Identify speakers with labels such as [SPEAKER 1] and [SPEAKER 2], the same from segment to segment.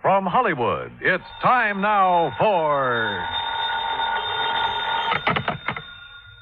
[SPEAKER 1] From Hollywood, it's time now for...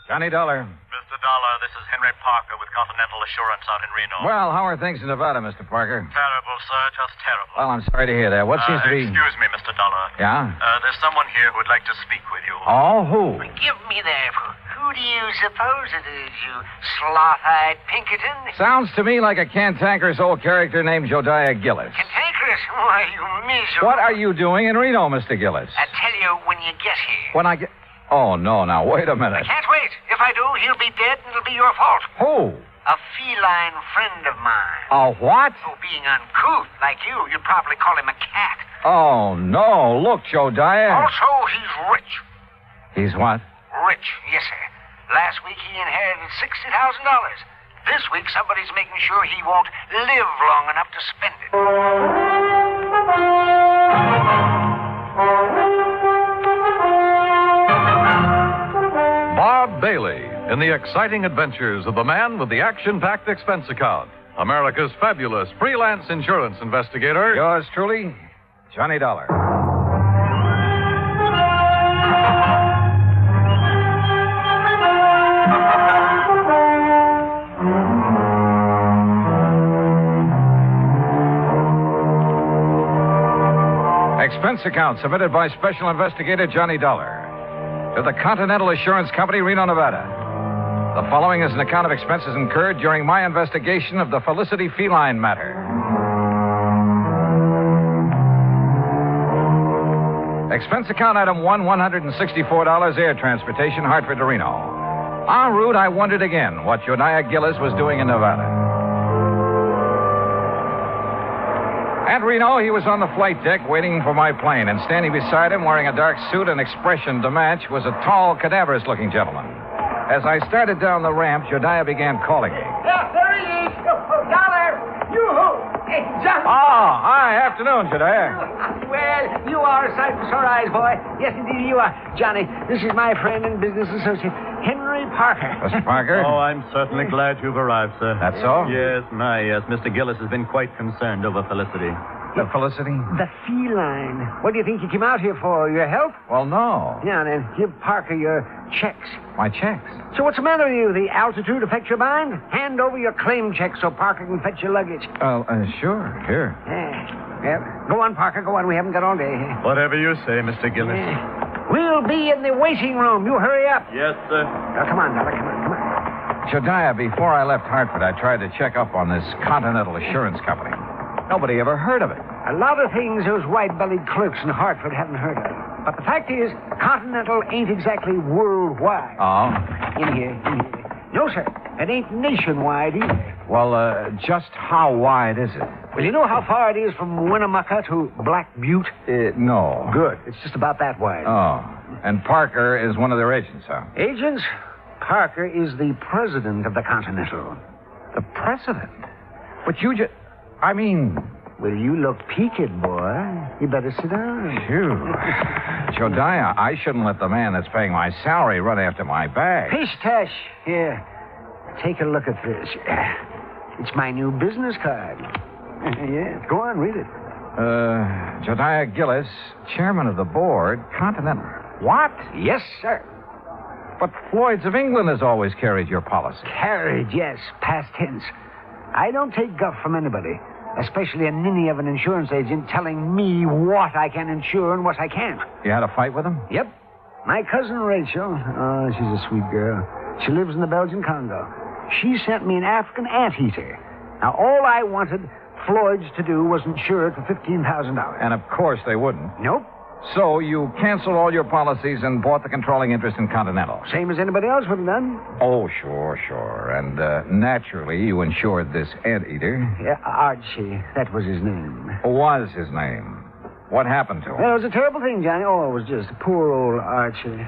[SPEAKER 2] Johnny Dollar.
[SPEAKER 3] Mr. Dollar, this is Henry Parker with Continental Assurance out in Reno.
[SPEAKER 2] Well, how are things in Nevada, Mr. Parker?
[SPEAKER 3] Terrible, sir, just terrible.
[SPEAKER 2] Well, I'm sorry to hear that. What seems to be...
[SPEAKER 3] Excuse me, Mr. Dollar.
[SPEAKER 2] Yeah?
[SPEAKER 3] There's someone here who would like to speak with you.
[SPEAKER 2] Oh, who?
[SPEAKER 4] Give me that. Who do you suppose it is, you sloth-eyed Pinkerton?
[SPEAKER 2] Sounds to me like a cantankerous old character named Jodiah Gillis.
[SPEAKER 4] Cantankerous? Why, you miserable...
[SPEAKER 2] What are you doing in Reno, Mr. Gillis?
[SPEAKER 4] I tell you when you get here.
[SPEAKER 2] When I get... Oh, no, now, wait a minute.
[SPEAKER 4] I can't wait. If I do, he'll be dead and it'll be your fault.
[SPEAKER 2] Who?
[SPEAKER 4] A feline friend of mine.
[SPEAKER 2] A what?
[SPEAKER 4] Oh, being uncouth like you'd probably call him a cat.
[SPEAKER 2] Oh, no. Look, Jodiah.
[SPEAKER 4] Also, he's rich.
[SPEAKER 2] He's what?
[SPEAKER 4] Rich, yes, sir. Last week he inherited $60,000. This week somebody's making sure he won't live long enough to spend it.
[SPEAKER 1] Bob Bailey in the exciting adventures of the man with the action-packed expense account. America's fabulous freelance insurance investigator.
[SPEAKER 2] Yours truly, Johnny Dollar. Expense account submitted by Special Investigator Johnny Dollar to the Continental Assurance Company, Reno, Nevada. The following is an account of expenses incurred during my investigation of the Felicity Feline matter. Expense account item 1, $164 air transportation, Hartford to Reno. En route, I wondered again what Jodiah Gillis was doing in Nevada. At Reno, he was on the flight deck waiting for my plane, and standing beside him, wearing a dark suit and expression to match, was a tall, cadaverous-looking gentleman. As I started down the ramp, Jodiah began calling me.
[SPEAKER 4] Yeah, there he is. Dollar, yoo-hoo. Hey, Johnny.
[SPEAKER 2] Oh, hi. Afternoon, Jodiah.
[SPEAKER 4] Well, you are a sight for sore eyes, boy. Yes, indeed, you are. Johnny, this is my friend and business associate, Henry Parker.
[SPEAKER 2] Mr. Parker?
[SPEAKER 5] Oh, I'm certainly glad you've arrived, sir.
[SPEAKER 2] That's so?
[SPEAKER 5] Yes, yes. Mr. Gillis has been quite concerned over Felicity.
[SPEAKER 2] The Felicity?
[SPEAKER 4] The feline. What do you think you came out here for? Your help?
[SPEAKER 2] Well, no.
[SPEAKER 4] Yeah, then give Parker your checks.
[SPEAKER 2] My checks.
[SPEAKER 4] So what's the matter with you? The altitude affect your mind? Hand over your claim check so Parker can fetch your luggage.
[SPEAKER 2] Sure. Here.
[SPEAKER 4] Yeah. Go on, Parker. Go on. We haven't got all day.
[SPEAKER 5] Whatever you say, Mr. Gillis.
[SPEAKER 4] Yeah. We'll be in the waiting room. You hurry up.
[SPEAKER 5] Yes, sir.
[SPEAKER 4] Now, come on, Dollar. Come on.
[SPEAKER 2] Jodiah, before I left Hartford, I tried to check up on this Continental Assurance Company. Nobody ever heard of it.
[SPEAKER 4] A lot of things those white-bellied clerks in Hartford haven't heard of. But the fact is, Continental ain't exactly worldwide.
[SPEAKER 2] Oh?
[SPEAKER 4] In here. No, sir. It ain't nationwide either.
[SPEAKER 2] Well, just how wide is it?
[SPEAKER 4] Well, you know how far it is from Winnemucca to Black Butte?
[SPEAKER 2] No.
[SPEAKER 4] Good. It's just about that wide.
[SPEAKER 2] Oh. And Parker is one of their agents, huh?
[SPEAKER 4] Agents? Parker is the president of the Continental.
[SPEAKER 2] The president? But you just... I mean...
[SPEAKER 4] Well, you look peaked, boy. You better sit down.
[SPEAKER 2] Phew. Jodiah, I shouldn't let the man that's paying my salary run after my bag.
[SPEAKER 4] Pish-tash. Here. Take a look at this. It's my new business card. Yeah, go on, read it.
[SPEAKER 2] Jodiah Gillis, chairman of the board, Continental. What?
[SPEAKER 4] Yes, sir.
[SPEAKER 2] But Floyd's of England has always carried your policy.
[SPEAKER 4] Carried, yes, past tense. I don't take guff from anybody, especially a ninny of an insurance agent telling me what I can insure and what I can't.
[SPEAKER 2] You had a fight with him?
[SPEAKER 4] Yep. My cousin Rachel, she's a sweet girl. She lives in the Belgian Congo. She sent me an African anteater. Now, all I wanted Floyd's to do was insure it for $15,000.
[SPEAKER 2] And of course they wouldn't.
[SPEAKER 4] Nope.
[SPEAKER 2] So you canceled all your policies and bought the controlling interest in Continental.
[SPEAKER 4] Same as anybody else would have done.
[SPEAKER 2] Oh, sure. And naturally, you insured this anteater.
[SPEAKER 4] Yeah, Archie. That was his name.
[SPEAKER 2] Was his name. What happened to him?
[SPEAKER 4] Well, it was a terrible thing, Johnny. Oh, it was just poor old Archie.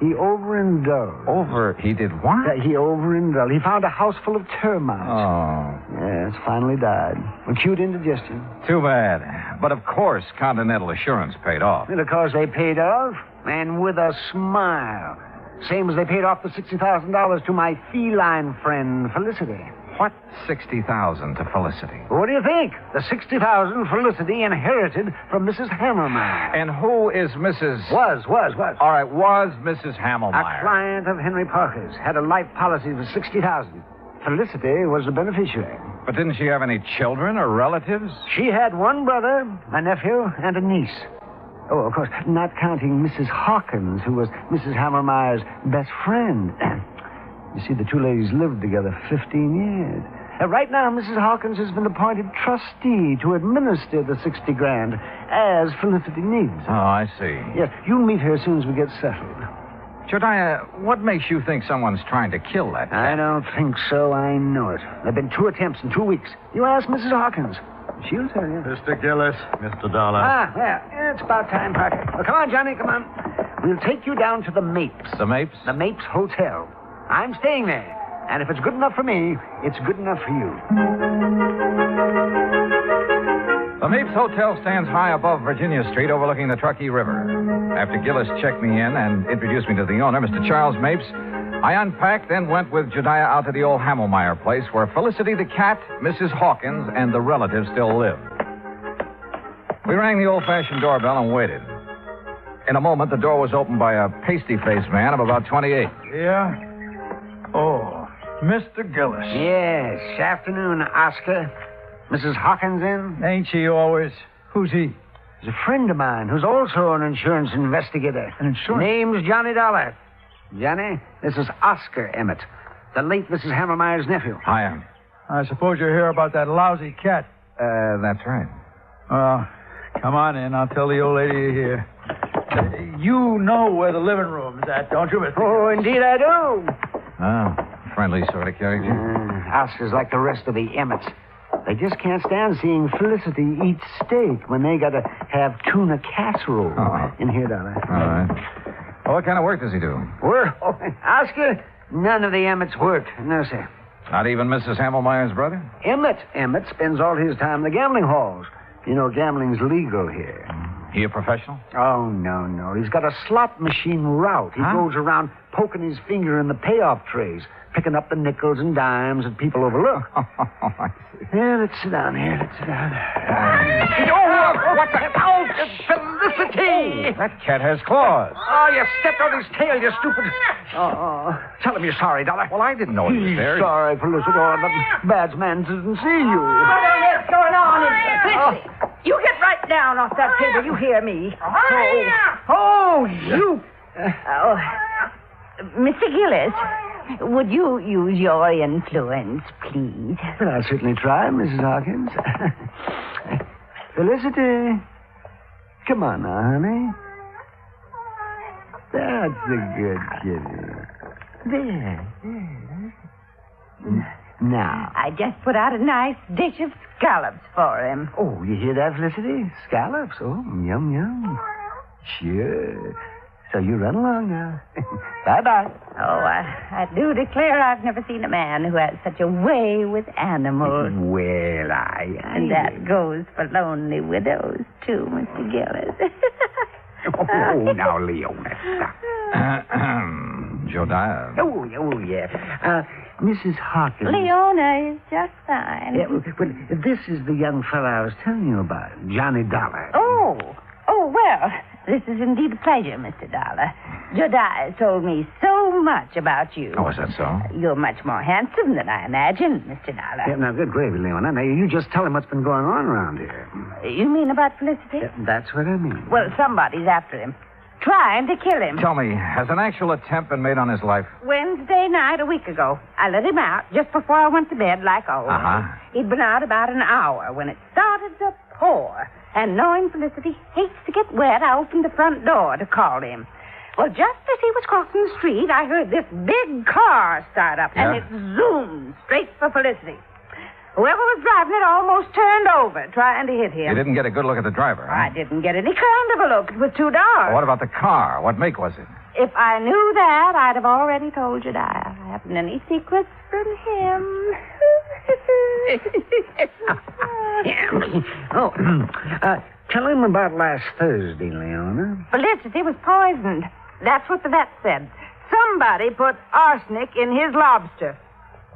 [SPEAKER 4] He overindulged.
[SPEAKER 2] He did what?
[SPEAKER 4] Yeah, he overindulged. He found a house full of termites.
[SPEAKER 2] Oh.
[SPEAKER 4] Yes, finally died. Acute indigestion.
[SPEAKER 2] Too bad. But of course, Continental Assurance paid off.
[SPEAKER 4] And of course they paid off, and with a smile. Same as they paid off the $60,000 to my feline friend, Felicity.
[SPEAKER 2] What 60,000 to Felicity?
[SPEAKER 4] What do you think? The 60,000 Felicity inherited from Mrs. Hammermeyer.
[SPEAKER 2] And who is Mrs.
[SPEAKER 4] Was.
[SPEAKER 2] All right, was Mrs. Hammelmeyer.
[SPEAKER 4] A client of Henry Parker's. Had a life policy for 60,000. Felicity was the beneficiary.
[SPEAKER 2] But didn't she have any children or relatives?
[SPEAKER 4] She had one brother, a nephew, and a niece. Oh, of course, not counting Mrs. Hawkins, who was Mrs. Hammermeyer's best friend. You see, the two ladies lived together 15 years. Right now, Mrs. Hawkins has been appointed trustee to administer the 60 grand as Felicity needs.
[SPEAKER 2] Oh, I see.
[SPEAKER 4] Yes, you'll meet her as soon as we get settled.
[SPEAKER 2] Jediah, what makes you think someone's trying to kill that cat?
[SPEAKER 4] I don't think so. I know it. There have been 2 attempts in 2 weeks. You ask Mrs. Hawkins. She'll tell you.
[SPEAKER 5] Mr. Gillis, Mr. Dollar.
[SPEAKER 4] Yeah, it's about time, Parker. Well, come on, Johnny, come on. We'll take you down to the Mapes.
[SPEAKER 2] The Mapes?
[SPEAKER 4] The Mapes Hotel. I'm staying there. And if it's good enough for me, it's good enough for you.
[SPEAKER 2] The Mapes Hotel stands high above Virginia Street overlooking the Truckee River. After Gillis checked me in and introduced me to the owner, Mr. Charles Mapes, I unpacked, then went with Jediah out to the old Hammelmeyer place where Felicity the cat, Mrs. Hawkins, and the relatives still lived. We rang the old-fashioned doorbell and waited. In a moment, the door was opened by a pasty-faced man of about 28.
[SPEAKER 6] Yeah? Oh, Mr. Gillis.
[SPEAKER 4] Yes, afternoon, Oscar. Mrs. Hawkins in?
[SPEAKER 6] Ain't she always? Who's he?
[SPEAKER 4] He's a friend of mine who's also an insurance investigator.
[SPEAKER 6] An insurance?
[SPEAKER 4] Name's Johnny Dollar. Johnny, this is Oscar Emmett, the late Mrs. Hammermeyer's nephew.
[SPEAKER 2] Hi,
[SPEAKER 6] I suppose you're here about that lousy cat.
[SPEAKER 2] that's right.
[SPEAKER 6] Well, come on in. I'll tell the old lady you're here. You know where the living room's at, don't you, Mr.
[SPEAKER 4] Oh, indeed I do.
[SPEAKER 2] Oh, friendly sort of character.
[SPEAKER 4] Oscar's like the rest of the Emmets. They just can't stand seeing Felicity eat steak when they got to have tuna casserole.
[SPEAKER 2] Oh.
[SPEAKER 4] In here, Dollar.
[SPEAKER 2] All right. Well, what kind of work does he do?
[SPEAKER 4] Work? Oh, Oscar, none of the Emmets work. No, sir.
[SPEAKER 2] Not even Mrs. Hammelmeyer's brother?
[SPEAKER 4] Emmett spends all his time in the gambling halls. You know, gambling's legal here.
[SPEAKER 2] He a professional?
[SPEAKER 4] Oh, no. He's got a slot machine route. He goes around poking his finger in the payoff trays, picking up the nickels and dimes that people overlook.
[SPEAKER 2] I see.
[SPEAKER 4] Yeah, let's sit down here.
[SPEAKER 2] What the?
[SPEAKER 4] Oh, Felicity!
[SPEAKER 2] That cat has claws.
[SPEAKER 4] Oh, you stepped on his tail, you stupid. Oh, tell him you're sorry, Dollar.
[SPEAKER 2] Well, I didn't know he was there.
[SPEAKER 4] Sorry, Felicity. Oh, the bad man didn't see you.
[SPEAKER 7] What's going on in here? Felicity, you get right down off that table. You hear me.
[SPEAKER 4] Oh, you.
[SPEAKER 7] Mr. Gillis, would you use your influence, please?
[SPEAKER 4] Well, I'll certainly try, Mrs. Hawkins. Felicity. Come on now, honey. That's a good kitty. There. Now.
[SPEAKER 7] I just put out a nice dish of scallops for him.
[SPEAKER 4] Oh, you hear that, Felicity? Scallops. Oh, yum. Sure. So you run along now. Bye-bye.
[SPEAKER 7] Oh, I do declare I've never seen a man who has such a way with animals.
[SPEAKER 4] Well,
[SPEAKER 7] And that goes for lonely widows, too, Mr. Gillis.
[SPEAKER 4] Oh, now, Leona.
[SPEAKER 2] Jediah.
[SPEAKER 4] Oh, yeah. Mrs. Hawkins.
[SPEAKER 7] Leona is just fine.
[SPEAKER 4] Yeah, well, this is the young fellow I was telling you about, Johnny Dollar.
[SPEAKER 7] Oh, well, this is indeed a pleasure, Mr. Dollar. Jediah told me so much about you.
[SPEAKER 2] Oh, is that so?
[SPEAKER 7] You're much more handsome than I imagined, Mr. Dollar.
[SPEAKER 4] Yeah, now, good gravy, Leona. Now, you just tell him what's been going on around here.
[SPEAKER 7] You mean about Felicity?
[SPEAKER 4] That's what I mean.
[SPEAKER 7] Well, somebody's after him. Trying to kill him.
[SPEAKER 2] Tell me, has an actual attempt been made on his life?
[SPEAKER 7] Wednesday night a week ago. I let him out just before I went to bed, like always.
[SPEAKER 2] Uh-huh.
[SPEAKER 7] He'd been out about an hour when it started to pour. And knowing Felicity hates to get wet, I opened the front door to call him. Well, just as he was crossing the street, I heard this big car start up, and it zoomed straight for Felicity. Whoever was driving it almost turned over, trying to hit him.
[SPEAKER 2] You didn't get a good look at the driver, huh?
[SPEAKER 7] I didn't get any kind of a look. It was too dark.
[SPEAKER 2] What about the car? What make was it?
[SPEAKER 7] If I knew that, I'd have already told you that. I haven't any secrets from him.
[SPEAKER 4] Tell him about last Thursday, Leona.
[SPEAKER 7] Felicity was poisoned. That's what the vet said. Somebody put arsenic in his lobster.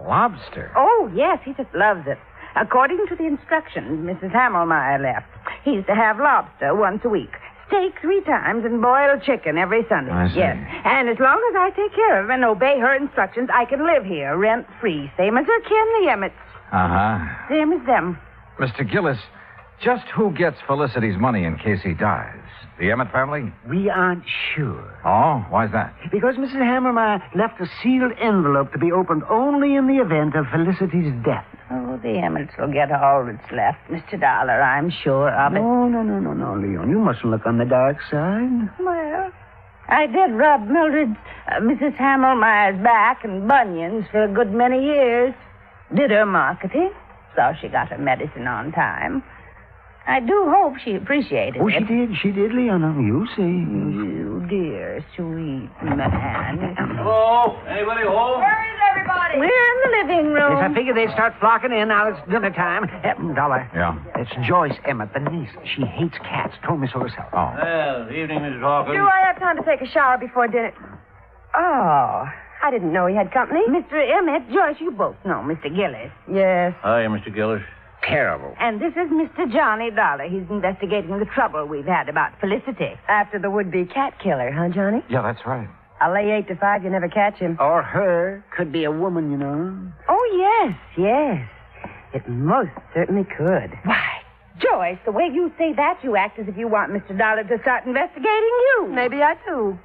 [SPEAKER 2] Lobster?
[SPEAKER 7] Oh, yes, he just loves it. According to the instructions Mrs. Hammelmeyer left, he's to have lobster once a week, steak 3 times, and boiled chicken every Sunday.
[SPEAKER 2] I see.
[SPEAKER 7] Yes, and as long as I take care of him and obey her instructions, I can live here rent-free, same as her kin, the Emmets.
[SPEAKER 2] Uh-huh.
[SPEAKER 7] Same as them.
[SPEAKER 2] Mr. Gillis, just who gets Felicity's money in case he dies? The Emmett family?
[SPEAKER 4] We aren't sure.
[SPEAKER 2] Oh, why's that?
[SPEAKER 4] Because Mrs. Hammermeyer left a sealed envelope to be opened only in the event of Felicity's death.
[SPEAKER 7] Oh, the Emmets will get all that's left, Mr. Dollar, I'm sure of it.
[SPEAKER 4] No, Leon. You mustn't look on the dark side.
[SPEAKER 7] Well, I did rub Mildred, Mrs. Hammelmeyer's back and bunions for a good many years. Did her marketing, so she got her medicine on time. I do hope she appreciated
[SPEAKER 4] Oh,
[SPEAKER 7] it.
[SPEAKER 4] she did, Leona. You see.
[SPEAKER 7] You dear, sweet man.
[SPEAKER 6] Hello? Anybody home?
[SPEAKER 8] Where is everybody?
[SPEAKER 7] We're in the living room.
[SPEAKER 4] Yes, I figured they'd start flocking in. Now it's dinner time. Dollar.
[SPEAKER 2] Yeah?
[SPEAKER 4] It's Joyce Emmett, the niece. She hates cats. Told me so herself.
[SPEAKER 2] Oh.
[SPEAKER 6] Well, evening, Mrs. Hawkins.
[SPEAKER 8] Do I have time to take a shower before dinner? Oh, I didn't know he had company.
[SPEAKER 7] Mr. Emmett, Joyce, you both know Mr. Gillis.
[SPEAKER 8] Yes.
[SPEAKER 6] Hi, Mr. Gillis.
[SPEAKER 4] Terrible.
[SPEAKER 7] And this is Mr. Johnny Dollar. He's investigating the trouble we've had about Felicity.
[SPEAKER 8] After the would-be cat killer, huh, Johnny?
[SPEAKER 2] Yeah, that's right.
[SPEAKER 8] I'll lay 8 to 5 you never catch him.
[SPEAKER 4] Or her. Could be a woman, you know.
[SPEAKER 8] Oh, yes. It most certainly could.
[SPEAKER 7] Why, Joyce, the way you say that, you act as if you want Mr. Dollar to start investigating you.
[SPEAKER 8] Maybe I do.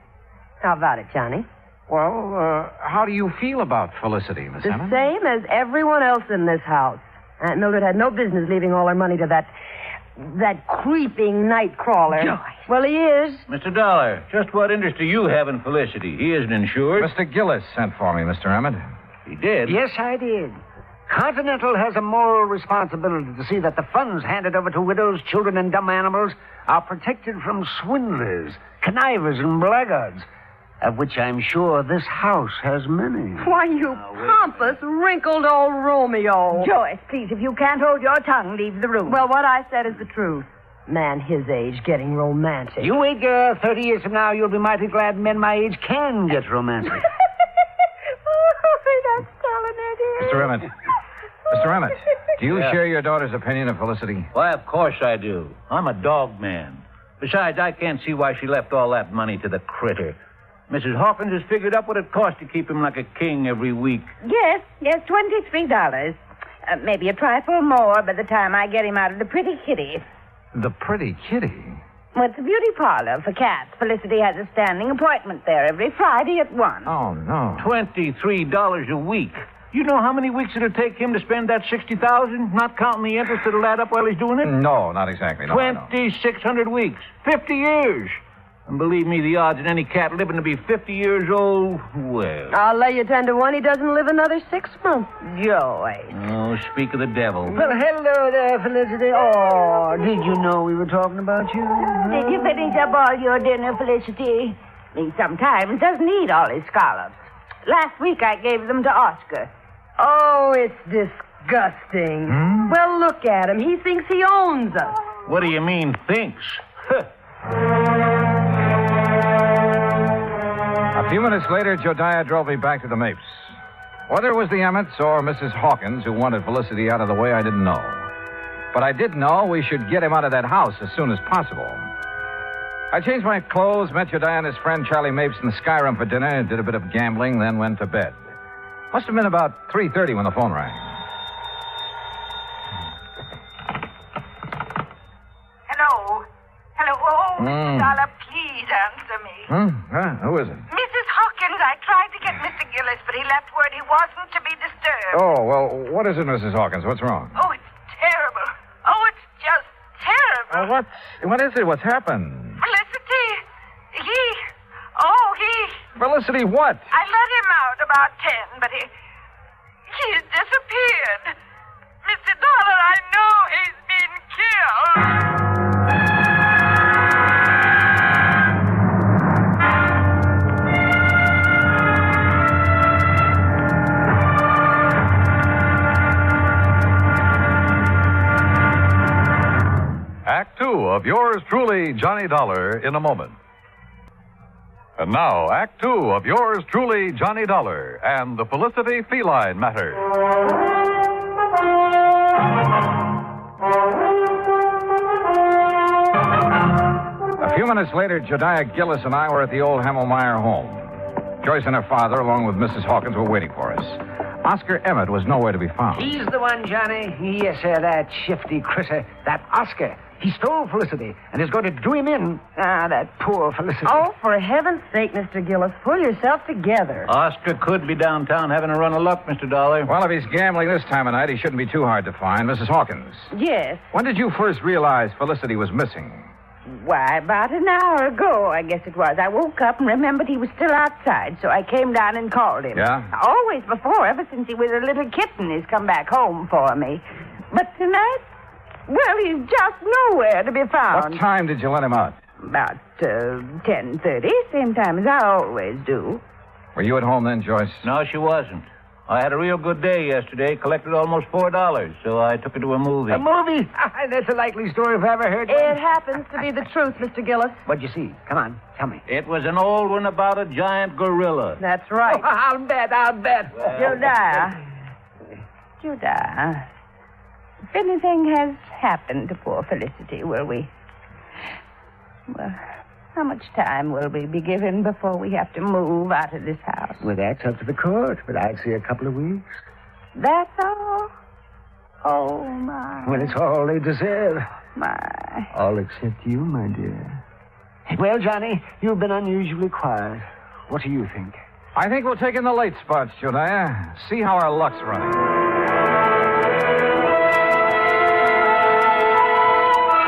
[SPEAKER 8] How about it, Johnny?
[SPEAKER 2] Well, how do you feel about Felicity, Miss
[SPEAKER 8] The
[SPEAKER 2] Emmett?
[SPEAKER 8] same as everyone else in this house. Aunt Mildred had no business leaving all her money to that creeping night crawler.
[SPEAKER 7] Joyce.
[SPEAKER 8] Well, he is.
[SPEAKER 6] Mr. Dollar, just what interest do you have in Felicity? He isn't insured.
[SPEAKER 2] Mr. Gillis sent for me, Mr. Emmett.
[SPEAKER 6] He did?
[SPEAKER 4] Yes, I did. Continental has a moral responsibility to see that the funds handed over to widows, children, and dumb animals are protected from swindlers, connivers, and blackguards, of which I'm sure this house has many.
[SPEAKER 8] Why, you pompous, wrinkled old Romeo.
[SPEAKER 7] Joyce, please, if you can't hold your tongue, leave the room.
[SPEAKER 8] Well, what I said is the truth. Man his age getting romantic.
[SPEAKER 4] You wait, girl. 30 years from now, you'll be mighty glad men my age can get romantic.
[SPEAKER 7] Oh, that's telling it.
[SPEAKER 2] Mr. Emmett. Mr. Emmett, do you share your daughter's opinion of Felicity?
[SPEAKER 6] Why, of course I do. I'm a dog man. Besides, I can't see why she left all that money to the critter. Mrs. Hawkins has figured up what it costs to keep him like a king every week.
[SPEAKER 7] Yes, $23. Maybe a trifle more by the time I get him out of the pretty kitty.
[SPEAKER 2] The pretty kitty?
[SPEAKER 7] Well, it's a beauty parlor for cats. Felicity has a standing appointment there every Friday at 1.
[SPEAKER 2] Oh, no.
[SPEAKER 6] $23 a week. You know how many weeks it'll take him to spend that $60,000, not counting the interest that'll add up while he's doing it?
[SPEAKER 2] No, not exactly. No,
[SPEAKER 6] 2,600 weeks. 50 years. And believe me, the odds in any cat living to be 50 years old, well...
[SPEAKER 8] I'll lay you 10 to 1 he doesn't live another 6 months.
[SPEAKER 7] Joyce.
[SPEAKER 6] Oh, speak of the devil.
[SPEAKER 4] Well, hello there, Felicity. Oh, did you know we were talking about you?
[SPEAKER 7] Did you finish up all your dinner, Felicity? He sometimes doesn't eat all his scallops. Last week I gave them to Oscar.
[SPEAKER 8] Oh, it's disgusting. Well, look at him. He thinks he owns us.
[SPEAKER 6] What do you mean, thinks?
[SPEAKER 2] A few minutes later, Jodiah drove me back to the Mapes. Whether it was the Emmets or Mrs. Hawkins who wanted Felicity out of the way, I didn't know. But I did know we should get him out of that house as soon as possible. I changed my clothes, met Jodiah and his friend Charlie Mapes in the Skyrim for dinner, did a bit of gambling, then went to bed. Must have been about 3:30 when the phone rang.
[SPEAKER 9] Hello. Oh, Mr. Dollar, please answer me.
[SPEAKER 2] Who is it?
[SPEAKER 9] Mrs. Hawkins, I tried to get Mr. Gillis, but he left word he wasn't to be disturbed.
[SPEAKER 2] Oh, well, what is it, Mrs. Hawkins? What's wrong?
[SPEAKER 9] Oh, it's terrible. Oh, it's just terrible.
[SPEAKER 2] What is it? What's happened?
[SPEAKER 9] Felicity, he...
[SPEAKER 2] Felicity, what?
[SPEAKER 9] I let him out about 10, but he's disappeared. Mr. Dollar, I know he's been killed.
[SPEAKER 1] Act 2 of yours truly, Johnny Dollar, in a moment. And now, Act Two of yours truly, Johnny Dollar, and the Felicity Feline matter.
[SPEAKER 2] A few minutes later, Jediah Gillis and I were at the old Hammelmeyer home. Joyce and her father, along with Mrs. Hawkins, were waiting for us. Oscar Emmett was nowhere to be found.
[SPEAKER 4] He's the one, Johnny. Yes, sir, that shifty critter, that Oscar. He stole Felicity and is going to do him in. Ah, that poor Felicity.
[SPEAKER 8] Oh, for heaven's sake, Mr. Gillis, pull yourself together.
[SPEAKER 6] Oscar could be downtown having a run of luck, Mr. Dollar.
[SPEAKER 2] Well, if he's gambling this time of night, he shouldn't be too hard to find. Mrs. Hawkins.
[SPEAKER 7] Yes.
[SPEAKER 2] When did you first realize Felicity was missing?
[SPEAKER 7] Why, about an hour ago, I guess it was. I woke up and remembered he was still outside, so I came down and called him.
[SPEAKER 2] Yeah?
[SPEAKER 7] Always before, ever since he was a little kitten, he's come back home for me. But tonight, well, he's just nowhere to be found.
[SPEAKER 2] What time did you let him out?
[SPEAKER 7] About 10:30, same time as I always do.
[SPEAKER 2] Were you at home then, Joyce?
[SPEAKER 6] No, she wasn't. I had a real good day yesterday, collected almost $4, so I took her to a movie.
[SPEAKER 4] A movie? That's a likely story if I ever heard one.
[SPEAKER 8] It happens to be the truth, Mr. Gillis.
[SPEAKER 4] What'd you see? Come on, tell me.
[SPEAKER 6] It was an old one about a giant gorilla.
[SPEAKER 8] That's right.
[SPEAKER 4] Oh, I'll bet.
[SPEAKER 7] Jediah, if anything has happened to poor Felicity, will we... Well, how much time will we be given before we have to move out of this house?
[SPEAKER 4] Well, that's up to the court, but I'd say a couple of weeks.
[SPEAKER 7] That's all? Oh, my.
[SPEAKER 4] Well, it's all they deserve.
[SPEAKER 7] My.
[SPEAKER 4] All except you, my dear. Well, Johnny, you've been unusually quiet. What do you think?
[SPEAKER 2] I think we'll take in the late spots, Jediah. See how our luck's running.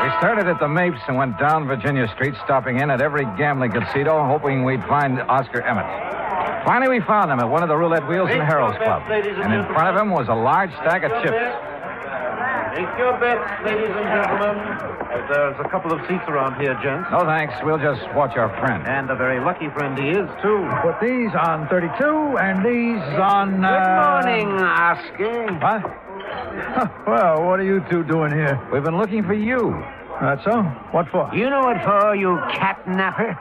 [SPEAKER 2] We started at the Mapes and went down Virginia Street, stopping in at every gambling casino, hoping we'd find Oscar Emmett. Finally, we found him at one of the roulette wheels in Harold's Club. And in front of him was a large stack of chips.
[SPEAKER 10] Take your bets, ladies and gentlemen. There's a couple of seats around here, gents.
[SPEAKER 2] No, thanks. We'll just watch our friend.
[SPEAKER 10] And a very lucky friend he is, too.
[SPEAKER 11] Put these on 32 and these on...
[SPEAKER 4] Good morning, Oscar.
[SPEAKER 11] What? Well, what are you two doing here?
[SPEAKER 2] We've been looking for you.
[SPEAKER 11] That's so? What for?
[SPEAKER 4] You know what for, you catnapper?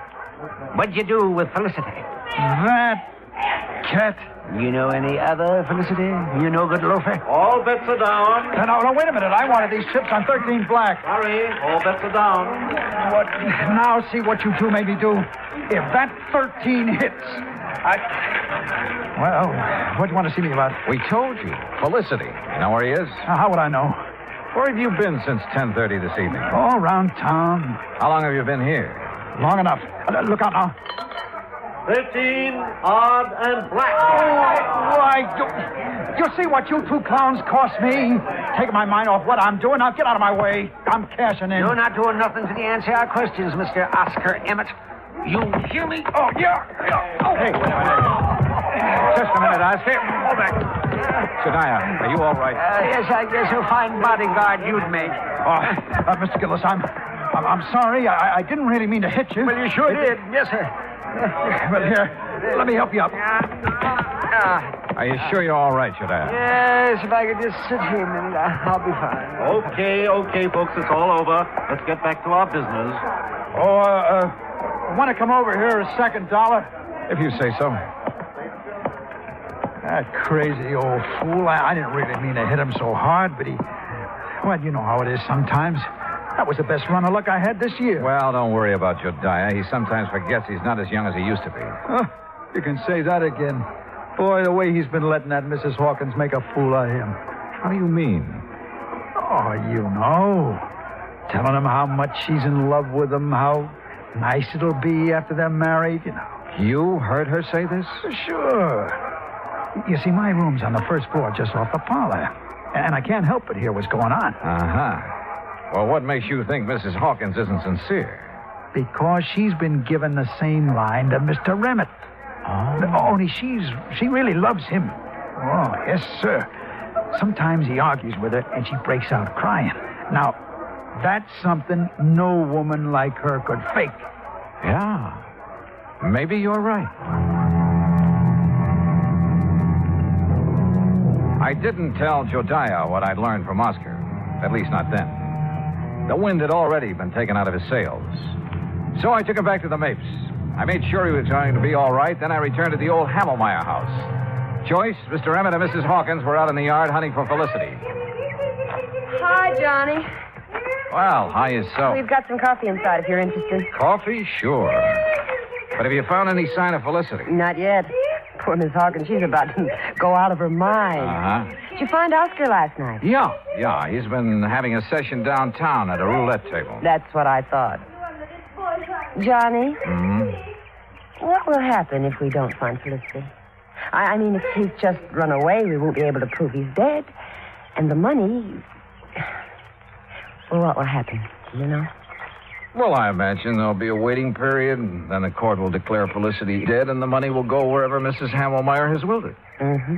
[SPEAKER 4] What'd you do with Felicity?
[SPEAKER 11] That cat.
[SPEAKER 4] You know any other Felicity? You no good loafer?
[SPEAKER 10] All bets are down.
[SPEAKER 11] No, wait a minute. I wanted these chips on 13 black.
[SPEAKER 10] Sorry, all bets are down.
[SPEAKER 11] What? Now see what you two made me do. If that 13 hits, Well, what do you want to see me about?
[SPEAKER 2] We told you. Felicity. You know where he is?
[SPEAKER 11] How would I know?
[SPEAKER 2] Where have you been since 10:30 this evening?
[SPEAKER 11] All around town.
[SPEAKER 2] How long have you been here?
[SPEAKER 11] Long enough. Look out now.
[SPEAKER 10] 13, odd, and black.
[SPEAKER 11] Why, you see what you two clowns cost me? Taking my mind off what I'm doing. Now get out of my way. I'm cashing in.
[SPEAKER 4] You're not doing nothing till you answer our questions, Mr. Oscar Emmett. You hear me?
[SPEAKER 11] Oh, yeah. Oh. Hey, wait a minute.
[SPEAKER 2] Just a minute, Oscar. Hold back. Jediah, are you all right?
[SPEAKER 4] Yes, I guess a fine bodyguard you'd make.
[SPEAKER 11] Mr. Gillis, I'm sorry. I didn't really mean to hit you.
[SPEAKER 4] Well, you sure did. Yes, sir.
[SPEAKER 11] Well, here, let me help you up.
[SPEAKER 2] Are you sure you're all right, Jediah?
[SPEAKER 4] Yes, if I could just sit here a minute, I'll be fine.
[SPEAKER 10] Okay, folks, it's all over. Let's get back to our business.
[SPEAKER 11] Want to come over here a second, Dollar?
[SPEAKER 2] If you say so.
[SPEAKER 11] That crazy old fool. I didn't really mean to hit him so hard, but well, you know how it is sometimes. That was the best run of luck I had this year.
[SPEAKER 2] Well, don't worry about Jediah. He sometimes forgets he's not as young as he used to be.
[SPEAKER 11] You can say that again. Boy, the way he's been letting that Mrs. Hawkins make a fool of him.
[SPEAKER 2] How do you mean?
[SPEAKER 11] Oh, you know. Telling him how much she's in love with him, how nice it'll be after they're married, you know.
[SPEAKER 2] You heard her say this?
[SPEAKER 11] Sure. You see, my room's on the first floor just off the parlor. And I can't help but hear what's going on.
[SPEAKER 2] Uh-huh. Well, what makes you think Mrs. Hawkins isn't sincere?
[SPEAKER 11] Because she's been given the same line to Mr. Emmett. Oh. Only she really loves him. Oh, yes, sir. Sometimes he argues with her, and she breaks out crying. Now, that's something no woman like her could fake.
[SPEAKER 2] Yeah. Maybe you're right. I didn't tell Jediah what I'd learned from Oscar. At least not then. The wind had already been taken out of his sails. So I took him back to the Mapes. I made sure he was going to be all right. Then I returned to the old Hamelmeyer house. Joyce, Mr. Emmett, and Mrs. Hawkins were out in the yard hunting for Felicity.
[SPEAKER 8] Hi, Johnny.
[SPEAKER 2] Well, how yourself?
[SPEAKER 8] We've got some coffee inside if you're interested.
[SPEAKER 2] Coffee? Sure. But have you found any sign of Felicity?
[SPEAKER 8] Not yet. Poor Miss Hawkins, she's about to go out of her mind.
[SPEAKER 2] Uh-huh.
[SPEAKER 8] Did you find Oscar last night?
[SPEAKER 2] Yeah. He's been having a session downtown at a roulette table.
[SPEAKER 8] That's what I thought. Johnny?
[SPEAKER 2] Mm-hmm.
[SPEAKER 8] What will happen if we don't find Felicity? I mean, if he's just run away, we won't be able to prove he's dead. And the money... Well, what will happen? Do you know?
[SPEAKER 2] Well, I imagine there'll be a waiting period, and then the court will declare Felicity dead, and the money will go wherever Mrs. Hamelmeyer has willed it.
[SPEAKER 8] Mm-hmm.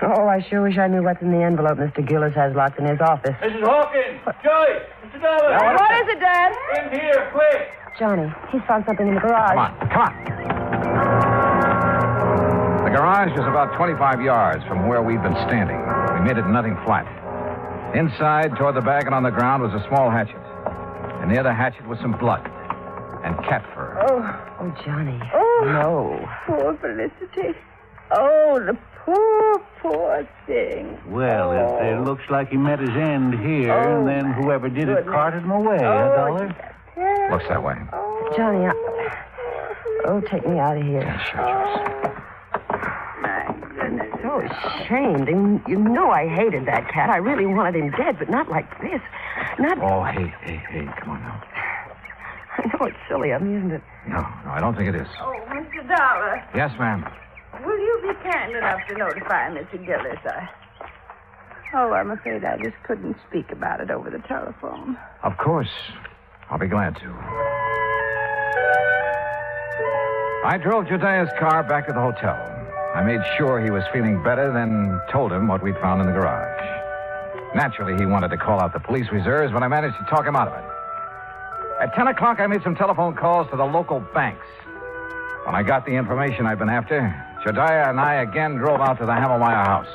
[SPEAKER 8] Oh, I sure wish I knew what's in the envelope Mr. Gillis has locked in his office.
[SPEAKER 6] Mrs. Hawkins! Joyce! Mr. Dollar!
[SPEAKER 8] What is it, Dad?
[SPEAKER 6] In here, quick!
[SPEAKER 8] Johnny, he's found something in the garage.
[SPEAKER 2] Come on. The garage was about 25 yards from where we'd been standing. We made it nothing flat. Inside, toward the bag and on the ground, was a small hatchet. And near the hatchet was some blood and cat fur.
[SPEAKER 8] Oh, Johnny.
[SPEAKER 7] Oh,
[SPEAKER 8] no.
[SPEAKER 7] Poor Felicity. Oh, the poor thing.
[SPEAKER 6] Well, it looks like he met his end here, and then whoever did it carted him away, Dollar?
[SPEAKER 2] Looks that way.
[SPEAKER 8] Johnny, take me out of here.
[SPEAKER 2] Yeah, sure, Joyce.
[SPEAKER 7] My goodness.
[SPEAKER 8] So ashamed. And you know I hated that cat. I really wanted him dead, but not like this.
[SPEAKER 2] Oh, hey, come on now.
[SPEAKER 8] I know it's silly of me, isn't it?
[SPEAKER 2] No, I don't think it is.
[SPEAKER 7] Oh, Mr. Dollar,
[SPEAKER 2] Yes, ma'am.
[SPEAKER 7] will you be kind enough to notify Mr. Gillis? I'm afraid I just couldn't speak about it over the telephone.
[SPEAKER 2] Of course. I'll be glad to. I drove Jediah's car back to the hotel. I made sure he was feeling better, then told him what we'd found in the garage. Naturally, he wanted to call out the police reserves, but I managed to talk him out of it. At 10 o'clock, I made some telephone calls to the local banks. When I got the information I'd been after, Jediah and I again drove out to the Hamelmeyer house.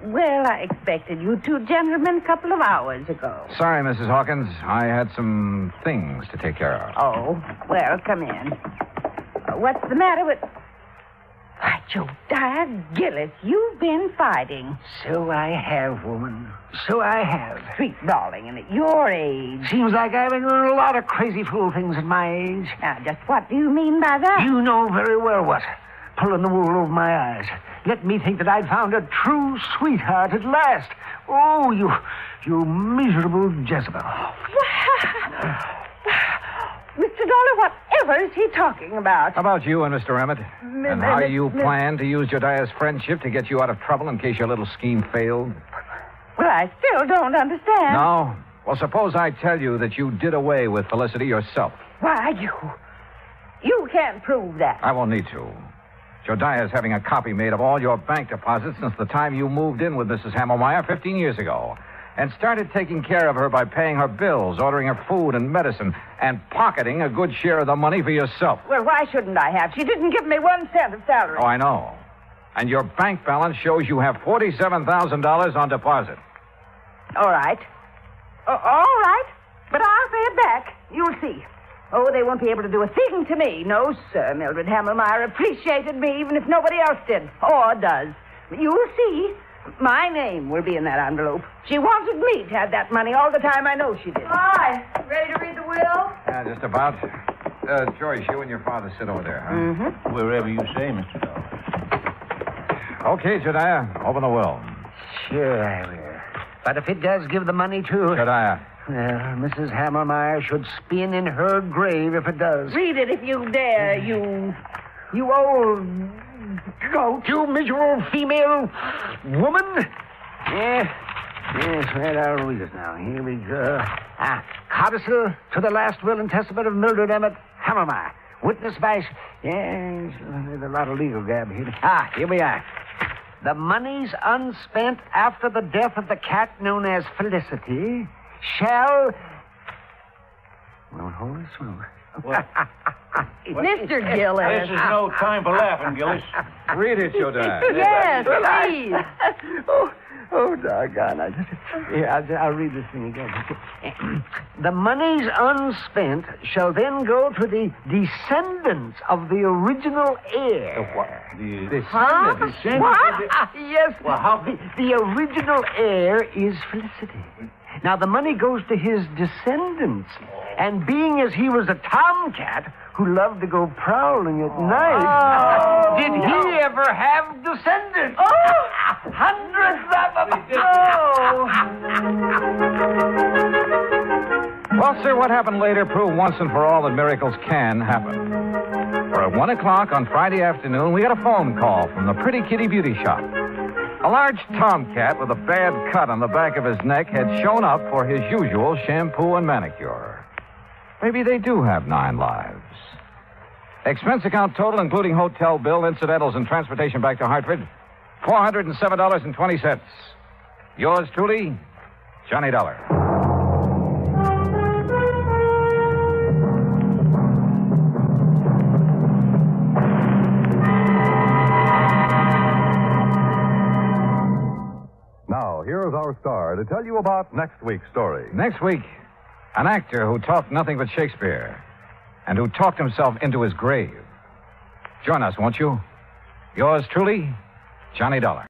[SPEAKER 7] Well, I expected you two gentlemen a couple of hours ago.
[SPEAKER 2] Sorry, Mrs. Hawkins. I had some things to take care of.
[SPEAKER 7] Oh, well, come in. What's the matter with... Why, Jediah Gillis, you've been fighting.
[SPEAKER 4] So I have, woman. So I have.
[SPEAKER 7] Street brawling, and at your age.
[SPEAKER 4] Seems like I've been doing a lot of crazy fool things at my age.
[SPEAKER 7] Now, just what do you mean by that?
[SPEAKER 4] You know very well what. Pulling the wool over my eyes. Let me think that I'd found a true sweetheart at last. Oh, you miserable Jezebel.
[SPEAKER 7] Mr. Dollar, whatever is he talking about?
[SPEAKER 2] About you and Mr. Emmett. And how you plan to use Jediah's friendship to get you out of trouble in case your little scheme failed.
[SPEAKER 7] Well, I still don't understand.
[SPEAKER 2] No? Well, suppose I tell you that you did away with Felicity yourself.
[SPEAKER 7] Why, you can't prove that.
[SPEAKER 2] I won't need to. Jediah's having a copy made of all your bank deposits since the time you moved in with Mrs. Hamelmeyer 15 years ago. And started taking care of her by paying her bills, ordering her food and medicine, and pocketing a good share of the money for yourself.
[SPEAKER 7] Well, why shouldn't I have? She didn't give me 1 cent of salary.
[SPEAKER 2] Oh, I know. And your bank balance shows you have $47,000 on deposit.
[SPEAKER 7] All right. All right. But I'll pay it back. You'll see. Oh, they won't be able to do a thing to me. No, sir. Mildred Hamelmeyer appreciated me even if nobody else did. Or does. You'll see. My name will be in that envelope. She wanted me to have that money all the time. I know she did.
[SPEAKER 8] Hi. Ready to read the will?
[SPEAKER 2] Yeah, just about. Joyce, you and your father sit over there, huh?
[SPEAKER 7] Mm-hmm.
[SPEAKER 6] Wherever you say, Mr. Dollar.
[SPEAKER 2] Okay, Jediah, open the will.
[SPEAKER 4] Sure I will. But if it does give the money to...
[SPEAKER 2] Jediah.
[SPEAKER 4] Well, Mrs. Hamelmeyer should spin in her grave if it does.
[SPEAKER 7] Read it if you dare, you old goat.
[SPEAKER 4] You miserable female woman. Yes, right, I'll read it now. Here we go. Codicil to the last will and testament of Mildred Emmett Hamelmeyer. Witnessed by... Yes, there's a lot of legal gab here. Here we are. The monies unspent after the death of the cat known as Felicity shall... Well, holy smoke.
[SPEAKER 8] Mr. Gillis.
[SPEAKER 6] This is no time for laughing, Gillis.
[SPEAKER 2] Read it, Jediah.
[SPEAKER 8] Yes, please.
[SPEAKER 4] Oh, doggone. I'll read this thing again. The monies unspent shall then go to the descendants of the original heir.
[SPEAKER 10] What?
[SPEAKER 4] Descendants? What? Yes.
[SPEAKER 10] Well, how...
[SPEAKER 4] The original heir is Felicity. Now, the money goes to his descendants. And being as he was a tomcat who loved to go prowling at night, did he ever have descendants? Oh, hundreds of them.
[SPEAKER 2] Well, sir, what happened later proved once and for all that miracles can happen. For at 1 o'clock on Friday afternoon, we got a phone call from the Pretty Kitty Beauty Shop. A large tomcat with a bad cut on the back of his neck had shown up for his usual shampoo and manicure. Maybe they do have 9 lives. Expense account total, including hotel bill, incidentals, and transportation back to Hartford, $407.20. Yours truly, Johnny Dollar.
[SPEAKER 1] Now, here's our star to tell you about next week's story.
[SPEAKER 2] Next week, an actor who talked nothing but Shakespeare and who talked himself into his grave. Join us, won't you? Yours truly, Johnny Dollar.